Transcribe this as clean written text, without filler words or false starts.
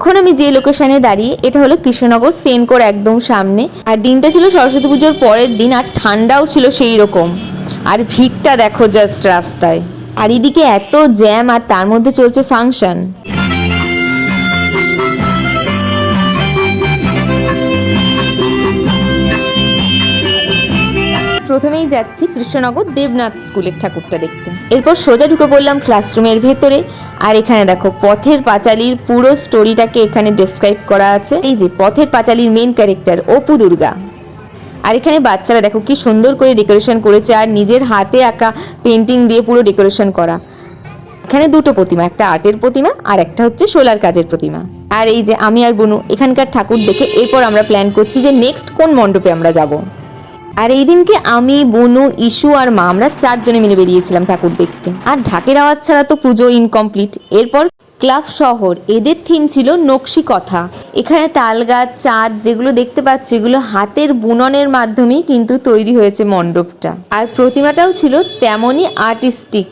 এখন আমি যে লোকেশনে দাঁড়িয়ে, এটা হলো কৃষ্ণনগর সেনকোর একদম সামনে। আর দিনটা ছিল সরস্বতী পুজোর পরের দিন, আর ঠান্ডাও ছিল সেই রকম। আর ভিড়টা দেখো জাস্ট রাস্তায়, আর এদিকে এত জ্যাম, আর তার মধ্যে চলছে ফাংশন। প্রথমেই যাচ্ছি কৃষ্ণনগর দেবনাথ স্কুলের ঠাকুরটা দেখতে, এরপর সোজা ঢুকে পড়লাম ক্লাসরুমের ভেতরে। আর এখানে দেখো পথের পাঁচালীর পুরো স্টোরিটাকে এখানে ডেসক্রাইব করা আছে। এই যে পথের পাঁচালীর মেন ক্যারেক্টার অপু দুর্গা। আর এখানে বাচ্চারা দেখো কি সুন্দর করে ডেকোরেশন করেছে, আর নিজের হাতে আঁকা পেন্টিং দিয়ে পুরো ডেকোরেশন করা। এখানে দুটো প্রতিমা, একটা আর্টের প্রতিমা আর একটা হচ্ছে সোলার কাজের প্রতিমা। আর এই যে আমি আর বুনু এখানকার ঠাকুর দেখে এরপর আমরা প্ল্যান করছি যে নেক্সট কোন মণ্ডপে আমরা যাব। আর এই দিনকে আমি, বুনু, ইস্যু আর মা আমরা 4 জনে মিলে বেরিয়েছিলাম ঠাকুর দেখতে। আর ঢাকের আওয়াজ ছাড়া তো পুজো ইনকমপ্লিট। এরপর ক্লাব শহর, এদের থিম ছিল নকশি কথা। এখানে তাল গাছ, চাঁদ যেগুলো দেখতে পাচ্ছ, এগুলো হাতের বুননের মাধ্যমেই কিন্তু তৈরি হয়েছে মণ্ডপটা। আর প্রতিমাটাও ছিল তেমনই আর্টিস্টিক।